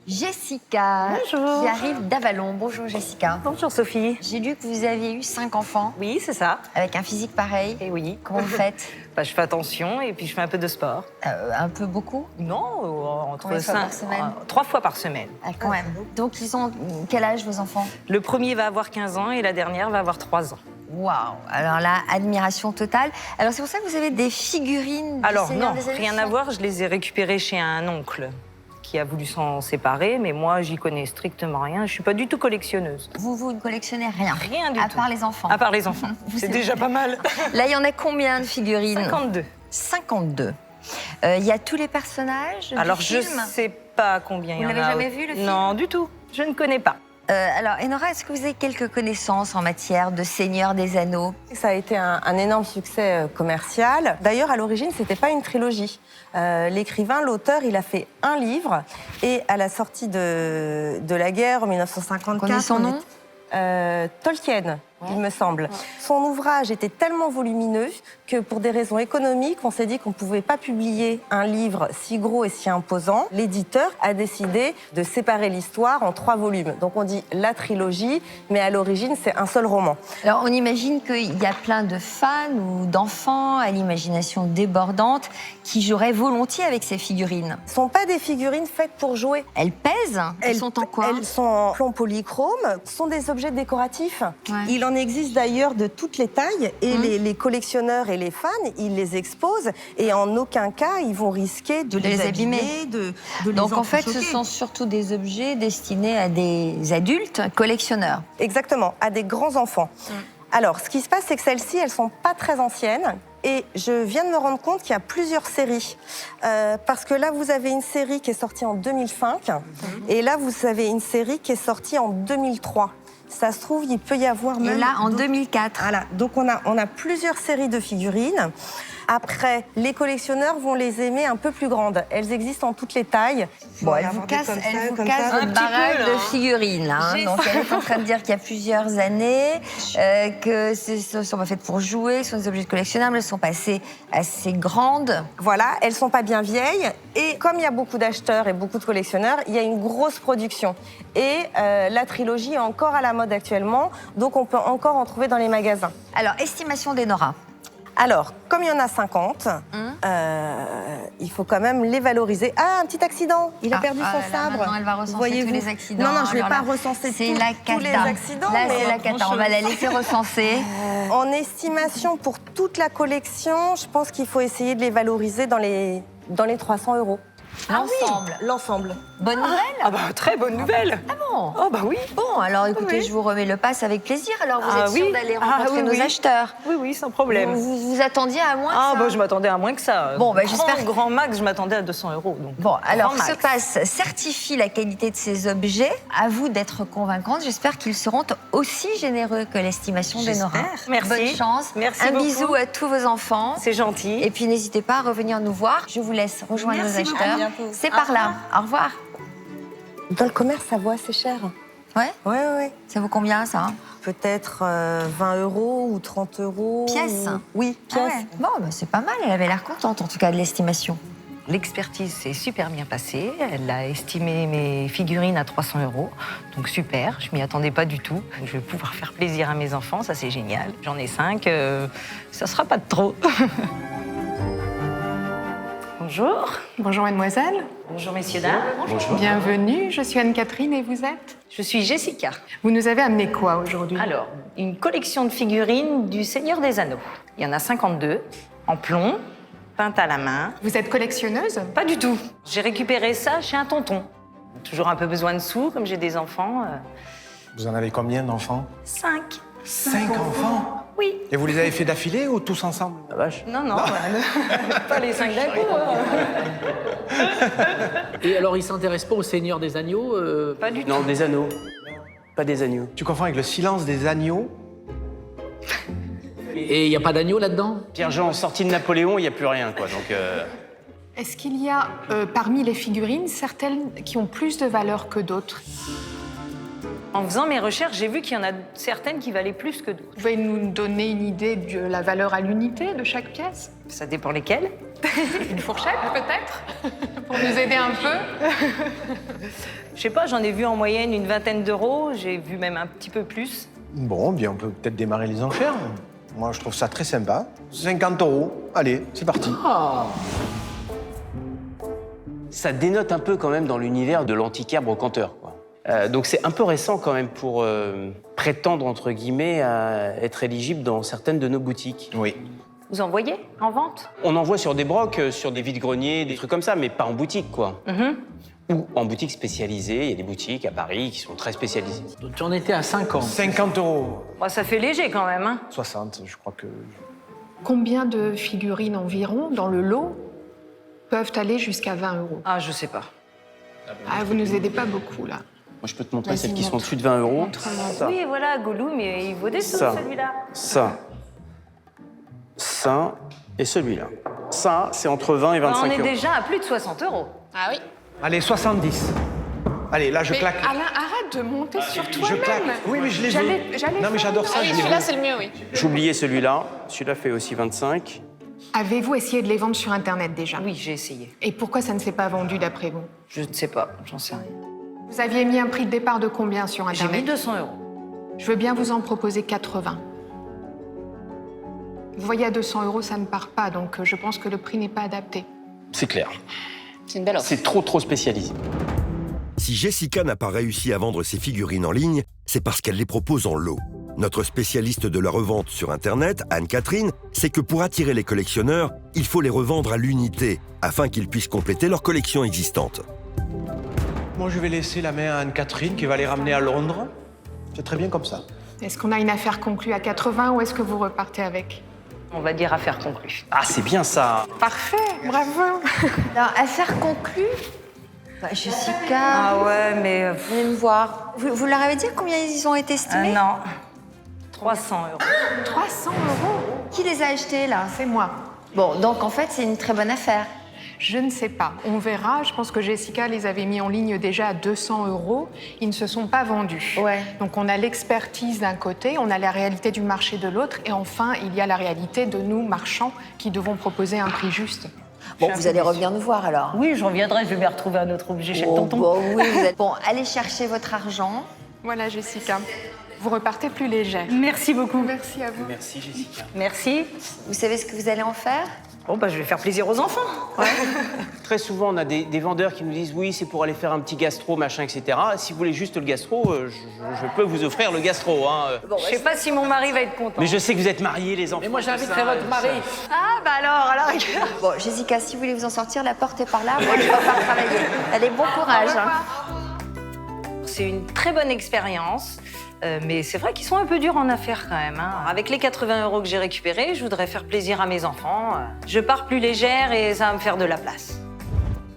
Jessica, Bonjour. qui arrive d'Avalon. Bonjour Jessica. Bonjour Sophie. J'ai lu que vous aviez eu 5 enfants Oui, c'est ça. avec un physique pareil. Et oui. Comment vous faites? Je fais attention et puis je fais un peu de sport. Un peu beaucoup? Non, Combien entre de fois par semaine 3 fois par semaine. Ah, quand même. Donc ils ont quel âge vos enfants? Le premier va avoir 15 ans et la dernière va avoir 3 ans. Waouh. Alors là, admiration totale. Alors c'est pour ça que vous avez des figurines du Alors Seigneur non, des Anneaux? rien à voir, je les ai récupérées chez un oncle qui a voulu s'en séparer, mais moi j'y connais strictement rien, je suis pas du tout collectionneuse. Vous ne collectionnez rien? Rien du à tout. part les enfants? À part les enfants. Vous C'est savez- déjà pas mal. Là, il y en a combien de figurines? 52. 52. Il y a tous les personnages Alors du je film? sais pas combien il y en a. Vous l'avez jamais vu, le film? Non, du tout. Je ne connais pas. Alors, Enora, est-ce que vous avez quelques connaissances en matière de Seigneur des Anneaux? Ça a été un énorme succès commercial. D'ailleurs, à l'origine, c'était pas une trilogie. L'écrivain, l'auteur, il a fait un livre et à la sortie de la guerre en 1954... Connaissez son nom? Tolkien, il me semble. Son ouvrage était tellement volumineux que pour des raisons économiques, on s'est dit qu'on ne pouvait pas publier un livre si gros et si imposant. L'éditeur a décidé de séparer l'histoire en 3 volumes. Donc on dit la trilogie, mais à l'origine, c'est un seul roman. Alors, on imagine qu'il y a plein de fans ou d'enfants à l'imagination débordante qui joueraient volontiers avec ces figurines. Ce ne sont pas des figurines faites pour jouer. Elles pèsent? Elles sont en quoi? Elles sont en plomb polychrome. Ce sont des objets décoratifs. Ouais. Il en existe d'ailleurs de toutes les tailles. Et les collectionneurs et les fans, ils les exposent. Et en aucun cas, ils vont risquer de les abîmer, de les Donc, en fait, ce entrechoquer. sont surtout des objets destinés à des adultes collectionneurs. Exactement, à des grands enfants. Alors, ce qui se passe, c'est que celles-ci, elles sont pas très anciennes. Et je viens de me rendre compte qu'il y a plusieurs séries. Parce que là, vous avez une série qui est sortie en 2005. Et là, vous avez une série qui est sortie en 2003. Ça se trouve, il peut y avoir même... Et là, en d'autres- 2004. Voilà, donc on a plusieurs séries de figurines. Après, les collectionneurs vont les aimer un peu plus grandes. Elles existent en toutes les tailles. Bon, elle avoir vous des casse, comme ça, elle vous comme casse ça. Un votre petit peu, baraque là, de hein. figurines. Là, hein. J'ai Donc, ça. elle est en train de dire qu'il y a plusieurs années, que ce ne sont pas faites pour jouer, ce sont des objets collectionnables, elles sont passées assez grandes. Voilà, elles sont pas bien vieilles. Et comme il y a beaucoup d'acheteurs et beaucoup de collectionneurs, il y a une grosse production. Et la trilogie est encore à la mode actuellement, donc on peut encore en trouver dans les magasins. Alors, estimation d'Enora. Alors, comme il y en a 50, il faut quand même les valoriser. Ah, un petit accident. Il a perdu son là là, sabre. maintenant, elle va recenser Voyez-vous. tous les accidents. Non, non, je ne vais Alors pas là, recenser c'est tous, la tous les cata. accidents. Là, mais c'est la cata. On va la laisser recenser. en estimation pour toute la collection, je pense qu'il faut essayer de les valoriser dans les 300 €. L'ensemble. L'ensemble. Bonne nouvelle? Ah bah, très bonne nouvelle. Ah bon? Oh bah oui. Bon, alors écoutez, Oui. je vous remets le pass avec plaisir. Alors, vous Ah êtes sûre oui. d'aller Ah rencontrer oui, nos oui. acheteurs. Oui, oui, sans problème. Vous attendiez à moins que Ah ça? bah je m'attendais à moins que ça. Bon, bah, j'espère que- Grand max, je m'attendais à 200 €. Donc. Bon, alors Grand ce max. pass certifie la qualité de ces objets. À vous d'être convaincante. J'espère qu'ils seront aussi généreux que l'estimation d'Enora. J'espère. Merci. Bonne chance. Merci Un beaucoup. bisou à tous vos enfants. C'est gentil. Et puis n'hésitez pas à revenir nous voir. Je vous laisse rejoindre Merci nos beaucoup. acheteurs. À bientôt. C'est par là. Au revoir. Dans le commerce, ça vaut assez cher. Ouais. Ouais. Ça vaut combien ça? Peut-être 20 € ou 30 €. Pièce? Oui, Ah pièce. ouais. Bon, bah, c'est pas mal. Elle avait l'air contente en tout cas de l'estimation. L'expertise s'est super bien passée. Elle a estimé mes figurines à 300 €. Donc super, je m'y attendais pas du tout. Je vais pouvoir faire plaisir à mes enfants, ça c'est génial. J'en ai 5, ça sera pas de trop. Bonjour. Bonjour mademoiselle, Bonjour messieurs, dames. bienvenue, je suis Anne-Catherine et vous êtes? Je suis Jessica. Vous nous avez amené quoi aujourd'hui? Alors, une collection de figurines du Seigneur des Anneaux. Il y en a 52, en plomb, peintes à la main. Vous êtes collectionneuse? Pas du tout. J'ai récupéré ça chez un tonton. Toujours un peu besoin de sous, comme j'ai des enfants. Vous en avez combien d'enfants? 5. 5 enfants? Oui. Et vous les avez fait d'affilée ou tous ensemble? La vache. Non, pas les 5 d'un coup. Et alors, il s'intéresse pas au Seigneur des Agneaux Pas du tout. Non, des anneaux. Pas des agneaux. Tu confonds avec le silence des agneaux? Et il n'y a pas d'agneau là-dedans? Pierre-Jean, sorti de Napoléon, il n'y a plus rien, quoi. Donc, Est-ce qu'il y a parmi les figurines certaines qui ont plus de valeur que d'autres? En faisant mes recherches, j'ai vu qu'il y en a certaines qui valaient plus que d'autres. Vous pouvez nous donner une idée de la valeur à l'unité de chaque pièce? Ça dépend lesquelles. Une fourchette, peut-être, pour nous aider un peu. Je sais pas, j'en ai vu en moyenne une vingtaine d'euros, j'ai vu même un petit peu plus. Bon, bien, on peut peut-être démarrer les enchères. Moi, je trouve ça très sympa. 50 €. Allez, c'est parti. Ça dénote un peu quand même dans l'univers de l'antiquaire brocanteur, quoi. Donc c'est un peu récent quand même pour prétendre, entre guillemets, à être éligible dans certaines de nos boutiques. Oui. Vous en voyez en vente? On en voit sur des brocs, sur des vides-greniers, des trucs comme ça, mais pas en boutique, quoi. Ou en boutique spécialisée. Il y a des boutiques à Paris qui sont très spécialisées. Donc tu en étais à 50. 50 €. Bon, ça fait léger quand même, hein. 60, je crois que... Combien de figurines environ dans le lot peuvent aller jusqu'à 20 €? Ah, je sais pas. Ah, vous nous aidez pas beaucoup, là. Moi, je peux te montrer Vas-y, celles qui sont montre. au-dessus de 20 €. Montre-moi. Ça, Oui, voilà, Gollum, mais il vaut des sous, Ça. celui-là. ça, ça et celui-là. Ça, c'est entre 20 et On 25 est €. déjà à plus de 60 €. Ah oui. Allez, 70. Allez, là, je Mais claque. Alain, arrête de monter sur Je toi-même. claque. Oui, mais je les J'allais- veux. j'allais Non, mais faire j'adore une- ça, Ah je oui, les celui-là, veux. c'est le mieux, oui. J'oubliais celui-là. Celui-là fait aussi 25. Avez-vous essayé de les vendre sur Internet déjà? Oui, j'ai essayé. Et pourquoi ça ne s'est pas vendu d'après vous? Je ne sais pas, j'en sais rien. Vous aviez mis un prix de départ de combien sur J'ai Internet? mis 200 €. Je veux bien vous en proposer 80. Vous voyez, à 200 € ça ne part pas, donc je pense que le prix n'est pas adapté. C'est clair. C'est une belle offre. C'est trop spécialisé. Si Jessica n'a pas réussi à vendre ses figurines en ligne, c'est parce qu'elle les propose en lot. Notre spécialiste de la revente sur Internet, Anne-Catherine, sait que pour attirer les collectionneurs, il faut les revendre à l'unité, afin qu'ils puissent compléter leur collection existante. Moi, je vais laisser la main à Anne-Catherine qui va les ramener à Londres. C'est très bien comme ça. Est-ce qu'on a une affaire conclue à 80 ou est-ce que vous repartez avec? On va dire affaire conclue. Ah, c'est bien ça. Parfait, bravo. Alors, affaire conclue. Bah, Jessica, Ah ouais, mais... venez me voir. Vous leur avez dit combien ils ont été estimés? non. 300 €. 300 €, Qui les a achetés, là? c'est moi. Bon, donc en fait, c'est une très bonne affaire. Je ne sais pas. On verra. Je pense que Jessica les avait mis en ligne déjà à 200 €. Ils ne se sont pas vendus. Ouais. Donc on a l'expertise d'un côté, on a la réalité du marché de l'autre, et enfin il y a la réalité de nous, marchands, qui devons proposer un prix juste. Bon, vous allez revenir nous voir alors. Oui, je reviendrai, je vais bien retrouver un autre objet chez le Oh, tonton. bon, oui, vous êtes... Bon, allez chercher votre argent. Voilà Jessica. Vous repartez plus légère. Merci beaucoup. Merci à vous. Merci, Jessica. Merci. Vous savez ce que vous allez en faire? Bon, bah, je vais faire plaisir aux enfants. Très souvent, on a des vendeurs qui nous disent oui, c'est pour aller faire un petit gastro, machin, etc. Si vous voulez juste le gastro, je peux vous offrir le gastro. Hein. Je sais pas si mon mari va être content. Mais je sais que vous êtes mariés, les enfants. Mais moi, tout j'inviterai ça, votre mari. Ah, bah alors, à la rigueur. Bon, Jessica, si vous voulez vous en sortir, la porte est par là. Moi, je repars travailler. Allez, bon courage. C'est une très bonne expérience. Mais c'est vrai qu'ils sont un peu durs en affaires quand même. Hein. Avec les 80 € que j'ai récupérés, je voudrais faire plaisir à mes enfants. Je pars plus légère et ça va me faire de la place.